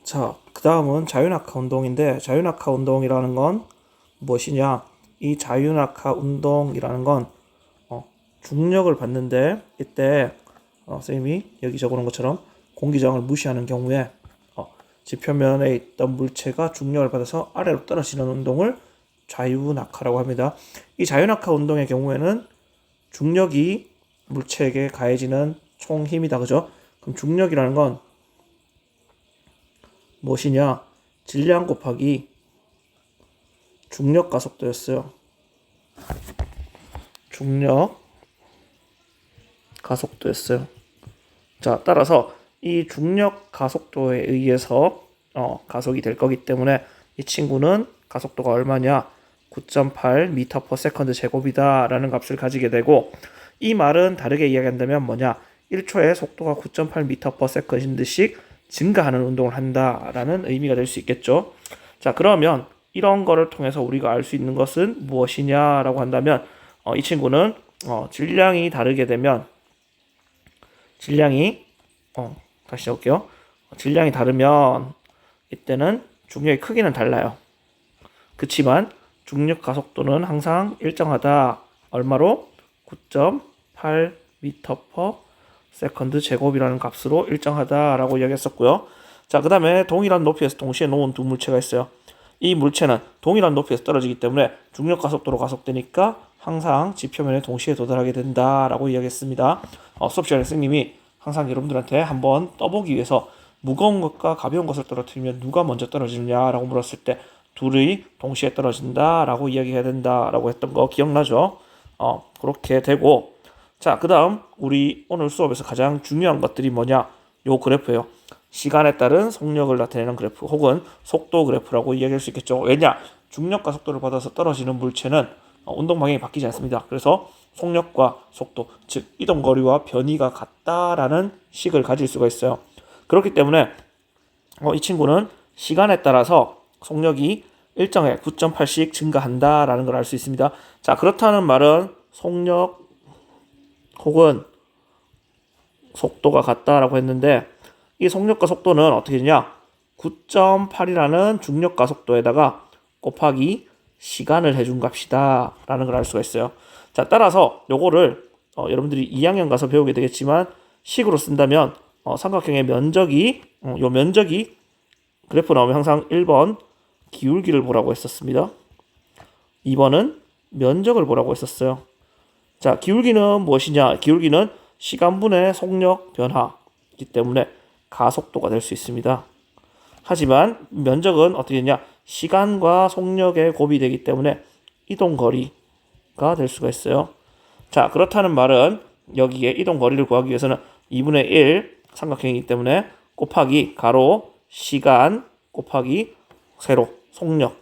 자, 그 다음은 자유낙하 운동인데, 자유낙하 운동이라는 건 무엇이냐? 이 자유낙하 운동이라는 건 중력을 받는데, 이때 선생님이 여기 적어놓은 것처럼 공기저항을 무시하는 경우에 지표면에 있던 물체가 중력을 받아서 아래로 떨어지는 운동을 자유낙하라고 합니다. 이 자유낙하 운동의 경우에는 중력이 물체에게 가해지는 총 힘이다, 그죠? 그럼 중력이라는 건 무엇이냐? 질량 곱하기 중력 가속도였어요. 중력 가속도였어요. 자, 따라서 이 중력 가속도에 의해서 가속이 될 거기 때문에 이 친구는 가속도가 얼마냐? 9.8m/s 제곱이다 라는 값을 가지게 되고, 이 말은 다르게 이야기한다면 뭐냐? 1초에 속도가 9.8m/s씩 증가하는 운동을 한다라는 의미가 될 수 있겠죠. 자, 그러면 이런 거를 통해서 우리가 알 수 있는 것은 무엇이냐라고 한다면 이 친구는 질량이 다르게 되면 다시 적을게요. 질량이 다르면 이때는 중력의 크기는 달라요. 그치만 중력 가속도는 항상 일정하다. 얼마로? 9.8m/s 제곱이라는 값으로 일정하다라고 이야기했었고요. 자, 그 다음에 동일한 높이에서 동시에 놓은 두 물체가 있어요. 이 물체는 동일한 높이에서 떨어지기 때문에 중력 가속도로 가속되니까 항상 지표면에 동시에 도달하게 된다라고 이야기했습니다. 수업 시간에 선생님이 항상 여러분들한테 한번 떠보기 위해서 무거운 것과 가벼운 것을 떨어뜨리면 누가 먼저 떨어지느냐라고 물었을 때 둘이 동시에 떨어진다라고 이야기해야 된다라고 했던 거 기억나죠? 그렇게 되고, 자, 그 다음 우리 오늘 수업에서 가장 중요한 것들이 뭐냐? 요 그래프예요. 시간에 따른 속력을 나타내는 그래프 혹은 속도 그래프라고 이야기할 수 있겠죠. 왜냐? 중력과 속도를 받아서 떨어지는 물체는 운동 방향이 바뀌지 않습니다. 그래서 속력과 속도, 즉 이동거리와 변이가 같다라는 식을 가질 수가 있어요. 그렇기 때문에 이 친구는 시간에 따라서 속력이 일정에 9.8씩 증가한다라는 걸 알 수 있습니다. 자, 그렇다는 말은 속력 혹은 속도가 같다라고 했는데, 이 속력과 속도는 어떻게 되냐? 9.8이라는 중력 가속도에다가 곱하기 시간을 해준 값이다 라는 걸 알 수가 있어요. 자, 따라서 요거를 여러분들이 2학년 가서 배우게 되겠지만 식으로 쓴다면 삼각형의 면적이 요 면적이 그래프 나오면 항상 1번 기울기를 보라고 했었습니다. 2번은 면적을 보라고 했었어요. 자, 기울기는 무엇이냐? 기울기는 시간분의 속력 변화이기 때문에 가속도가 될 수 있습니다. 하지만 면적은 어떻게 되냐? 시간과 속력의 곱이 되기 때문에 이동거리가 될 수가 있어요. 자, 그렇다는 말은 여기에 이동거리를 구하기 위해서는 2분의 1 삼각형이기 때문에 곱하기 가로 시간 곱하기 세로 속력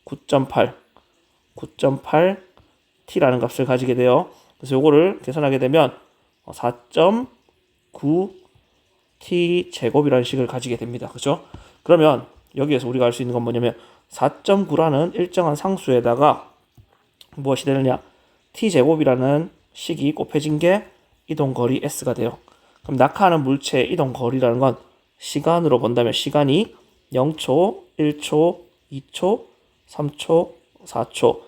9.8T라는 값을 가지게 돼요. 그래서 요거를 계산하게 되면 4.9T 제곱이라는 식을 가지게 됩니다. 그렇죠? 그러면 여기에서 우리가 알 수 있는 건 뭐냐면 4.9라는 일정한 상수에다가 무엇이 되느냐? T 제곱이라는 식이 곱해진 게 이동거리 S가 돼요. 그럼 낙하하는 물체의 이동거리라는 건 시간으로 본다면 시간이 0초, 1초, 2초, 3초, 4초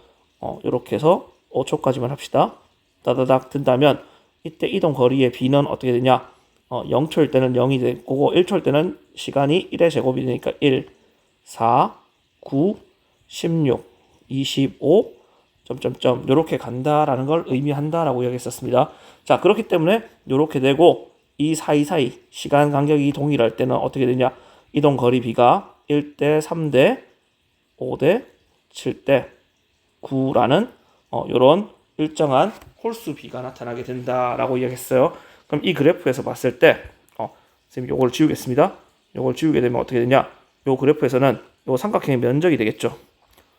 이렇게 해서 5초까지만 합시다. 따다닥 든다면 이때 이동거리의 B는 어떻게 되냐? 0초일 때는 0이 될 거고 1초일 때는 시간이 1의 제곱이 되니까 1, 4, 9, 16, 25 점점점 요렇게 간다라는 걸 의미한다라고 이야기했었습니다. 자, 그렇기 때문에 요렇게 되고 이 사이사이 시간 간격이 동일할 때는 어떻게 되냐? 이동거리 B가 1대 3대 5대 7대 9라는 요런 일정한 홀수 B가 나타나게 된다라고 이야기했어요. 그럼 이 그래프에서 봤을 때 선생님 요걸 지우겠습니다. 요걸 지우게 되면 어떻게 되냐? 요 그래프에서는 요 삼각형의 면적이 되겠죠.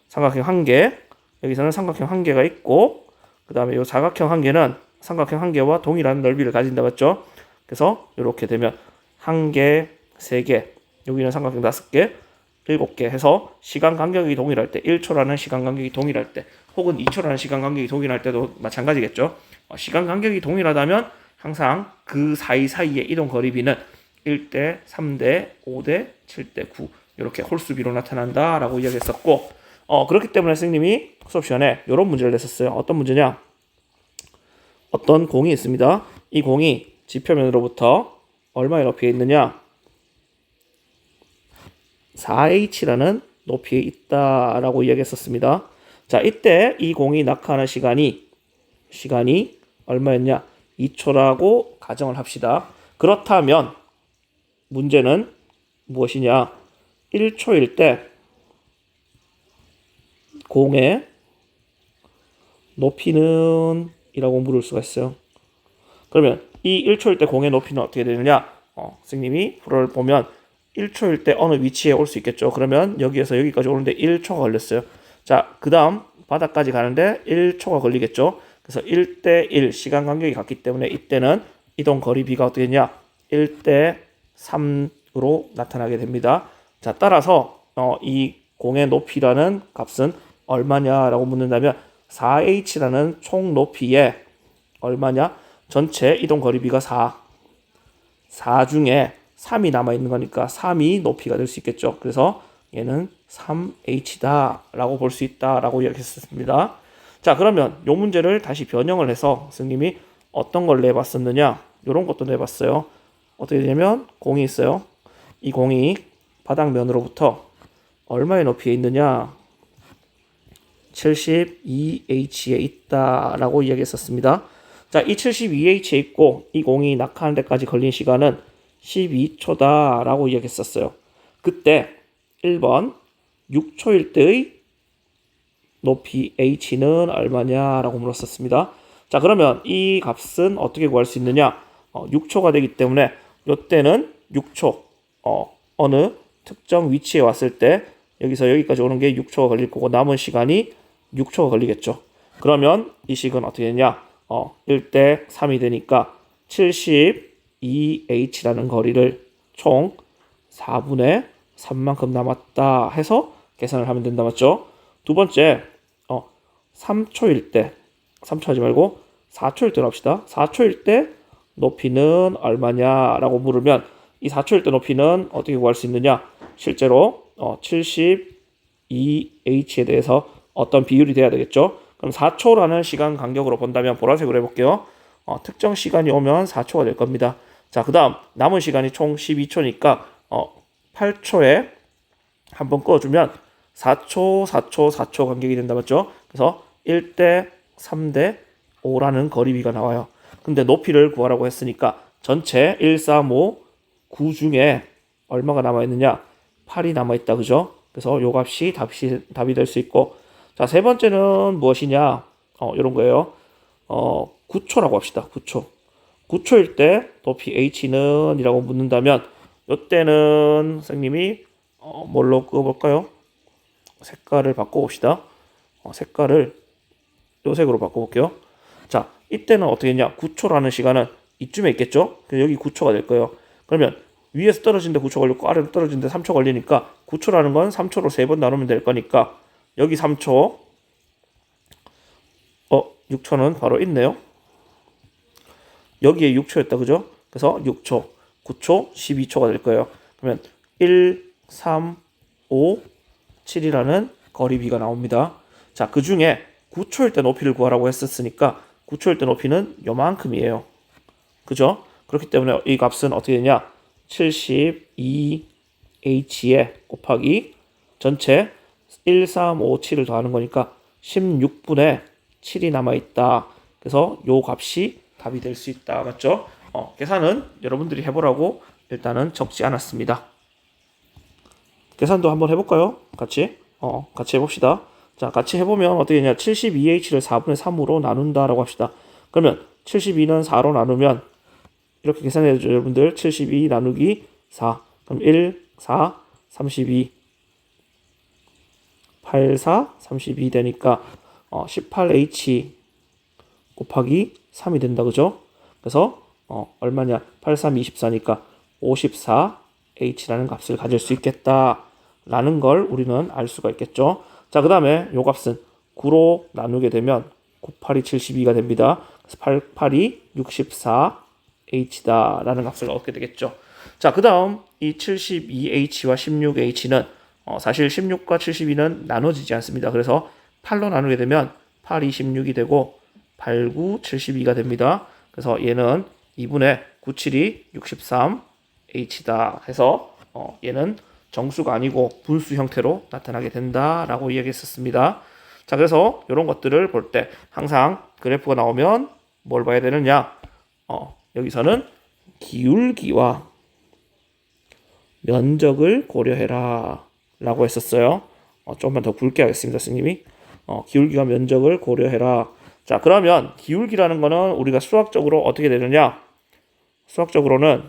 삼각형 한 개, 여기서는 삼각형 한 개가 있고 그 다음에 요 사각형 한 개는 삼각형 한 개와 동일한 넓이를 가진다 맞죠? 그래서 이렇게 되면 한 개, 세 개, 여기는 삼각형 5개, 7개 해서 시간 간격이 동일할 때 1초라는 시간 간격이 동일할 때 혹은 2초라는 시간 간격이 동일할 때도 마찬가지겠죠. 시간 간격이 동일하다면 항상 그 사이사이의 이동 거리비는 1대 3대 5대 7대 9 이렇게 홀수비로 나타난다 라고 이야기했었고 그렇기 때문에 선생님이 수업 시간에 이런 문제를 냈었어요. 어떤 문제냐? 어떤 공이 있습니다. 이 공이 지표면으로부터 얼마의 높이에 있느냐? 4h라는 높이에 있다라고 이야기했었습니다. 자, 이때 이 공이 낙하하는 시간이 얼마였냐? 2초라고 가정을 합시다. 그렇다면 문제는 무엇이냐? 1초일 때 공의 높이는 이라고 물을 수가 있어요. 그러면 이 1초일 때 공의 높이는 어떻게 되느냐? 선생님이 불어를 보면 1초일 때 어느 위치에 올 수 있겠죠. 그러면 여기에서 여기까지 오는데 1초가 걸렸어요. 자, 그 다음 바닥까지 가는데 1초가 걸리겠죠. 그래서 1대 1 시간 간격이 같기 때문에 이때는 이동 거리 비가 어떻게 되냐? 1대 3으로 나타나게 됩니다. 자, 따라서 이 공의 높이라는 값은 얼마냐라고 묻는다면 4h라는 총 높이에 얼마냐? 전체 이동 거리비가 4 중에 3이 남아있는 거니까 3이 높이가 될 수 있겠죠. 그래서 얘는 3h다 라고 볼 수 있다 라고 이야기했습니다. 자, 그러면 이 문제를 다시 변형을 해서 선생님이 어떤 걸 내봤었느냐? 이런 것도 내봤어요. 어떻게 되냐면 공이 있어요. 이 공이 바닥면으로부터 얼마의 높이에 있느냐? 72h에 있다라고 이야기했었습니다. 자, 이 72h에 있고 이 공이 낙하하는 데까지 걸린 시간은 12초다라고 이야기했었어요. 그때 1번 6초일 때의 높이 h는 얼마냐라고 물었었습니다. 자, 그러면 이 값은 어떻게 구할 수 있느냐? 6초가 되기 때문에 이때는 6초 어느 특정 위치에 왔을 때 여기서 여기까지 오는 게 6초가 걸릴 거고 남은 시간이 6초가 걸리겠죠. 그러면 이 식은 어떻게 되냐? 1대 3이 되니까 72h라는 거리를 총 4분의 3만큼 남았다 해서 계산을 하면 된다, 맞죠? 두 번째, 3초일 때, 3초 하지 말고 4초일 때로 합시다. 4초일 때 높이는 얼마냐라고 물으면 이 4초일 때 높이는 어떻게 구할 수 있느냐? 실제로 72h에 대해서 어떤 비율이 돼야 되겠죠? 그럼 4초라는 시간 간격으로 본다면 보라색으로 해볼게요. 특정 시간이 오면 4초가 될 겁니다. 자, 그 다음 남은 시간이 총 12초니까 8초에 한번 꺼주면 4초 간격이 된다, 맞죠? 그래서 1대 3대 5라는 거리비가 나와요. 근데 높이를 구하라고 했으니까 전체 1, 3, 5, 9 중에 얼마가 남아있느냐? 8이 남아있다, 그죠? 그래서 요 값이 답이 될 수 있고, 자, 세 번째는 무엇이냐? 이런 거예요. 9초라고 합시다. 9초일 때 높이 h는 이라고 묻는다면 이때는 선생님이 뭘로 끄볼까요? 색깔을 바꿔봅시다. 색깔을 요 색으로 바꿔볼게요. 자, 이때는 어떻게 했냐? 9초라는 시간은 이쯤에 있겠죠? 여기 9초가 될 거예요. 그러면 위에서 떨어지는데 9초 걸리고 아래로 떨어지는데 3초 걸리니까 9초라는 건 3초로 3번 나누면 될 거니까 여기 3초 6초는 바로 있네요. 여기에 6초였다, 그죠? 그래서 6초, 9초, 12초가 될 거예요. 그러면 1, 3, 5, 7이라는 거리비가 나옵니다. 자, 그 중에 9초일 때 높이를 구하라고 했었으니까 9초일 때 높이는 요만큼이에요. 그죠? 그렇기 때문에 이 값은 어떻게 되냐? 72h에 곱하기 전체 1, 3, 5, 7을 더하는 거니까 16분의 7이 남아있다. 그래서 요 값이 답이 될 수 있다. 맞죠? 계산은 여러분들이 해보라고 일단은 적지 않았습니다. 계산도 한번 해볼까요? 같이 해봅시다. 자, 같이 해보면 어떻게 되냐? 72h를 4분의 3으로 나눈다라고 합시다. 그러면 72는 4로 나누면 이렇게 계산해야죠, 여러분들. 72 나누기 4. 그럼 1, 4, 32. 8, 4, 32 되니까 18h 곱하기 3이 된다, 그죠? 그래서 얼마냐? 8, 3, 24니까 54h라는 값을 가질 수 있겠다라는 걸 우리는 알 수가 있겠죠. 자, 그 다음에 요 값은 9로 나누게 되면 9, 8이 72가 됩니다. 그래서 8, 8이 64h다라는 값을 얻게 되겠죠. 자, 그 다음 이 72H와 16H는 사실 16과 72는 나눠지지 않습니다. 그래서 8로 나누게 되면 8, 26이 되고 8, 9, 72가 됩니다. 그래서 얘는 2분의 9, 7이 63H다 해서 얘는 정수가 아니고 분수 형태로 나타나게 된다라고 이야기했었습니다. 자, 그래서 이런 것들을 볼 때 항상 그래프가 나오면 뭘 봐야 되느냐? 여기서는 기울기와 면적을 고려해라 라고 했었어요. 조금만 더 굵게 하겠습니다, 스님이. 기울기와 면적을 고려해라. 자, 그러면 기울기라는 거는 우리가 수학적으로 어떻게 되느냐? 수학적으로는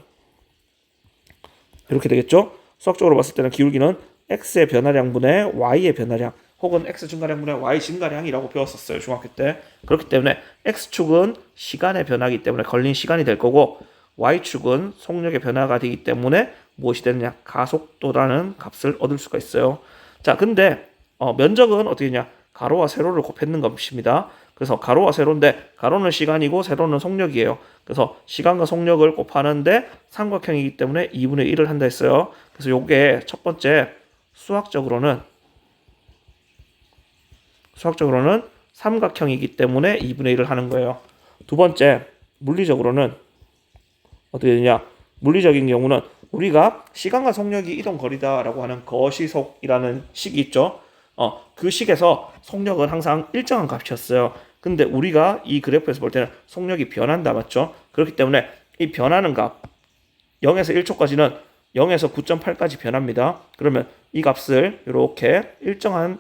이렇게 되겠죠? 수학적으로 봤을 때는 기울기는 x의 변화량분의 y의 변화량 혹은 x 증가량분의 y 증가량이라고 배웠었어요, 중학교 때. 그렇기 때문에 x축은 시간의 변화이기 때문에 걸린 시간이 될 거고 y축은 속력의 변화가 되기 때문에 무엇이 되느냐? 가속도라는 값을 얻을 수가 있어요. 자, 근데 면적은 어떻게 되냐? 가로와 세로를 곱했는 것입니다. 그래서 가로와 세로인데 가로는 시간이고 세로는 속력이에요. 그래서 시간과 속력을 곱하는데 삼각형이기 때문에 2분의 1을 한다 했어요. 그래서 요게 첫 번째 수학적으로는 삼각형이기 때문에 2분의 1을 하는 거예요. 두 번째 물리적으로는 어떻게 되냐? 물리적인 경우는 우리가 시간과 속력이 이동 거리다라고 하는 거시속이라는 식이 있죠. 그 식에서 속력은 항상 일정한 값이었어요. 근데 우리가 이 그래프에서 볼 때는 속력이 변한다, 맞죠? 그렇기 때문에 이 변하는 값 0에서 1초까지는 0에서 9.8까지 변합니다. 그러면 이 값을 이렇게 일정한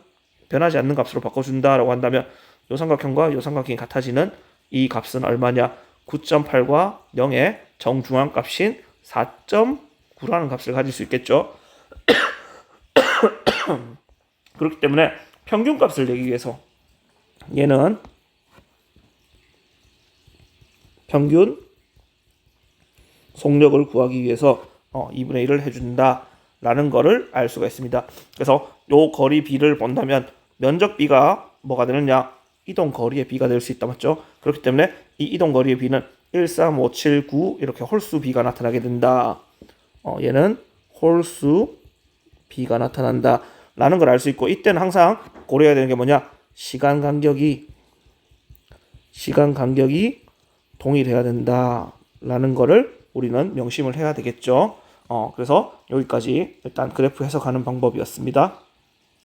변하지 않는 값으로 바꿔준다라고 한다면 요 삼각형과 요 삼각형이 같아지는 이 값은 얼마냐? 9.8과 0의 정중앙 값인 4.9라는 값을 가질 수 있겠죠. 그렇기 때문에 평균 값을 내기 위해서 얘는 평균 속력을 구하기 위해서 2분의 1을 해준다라는 거를 알 수가 있습니다. 그래서 요 거리 B를 본다면 면적 B가 뭐가 되느냐? 이동 거리의 B가 될 수 있다, 맞죠? 그렇기 때문에 이 이동 거리의 B는 1, 3, 5, 7, 9 이렇게 홀수 B가 나타나게 된다. 얘는 홀수 B가 나타난다 라는 걸 알 수 있고, 이때는 항상 고려해야 되는 게 뭐냐? 시간 간격이 동일해야 된다 라는 거를 우리는 명심을 해야 되겠죠. 그래서 여기까지 일단 그래프 해석하는 방법이었습니다.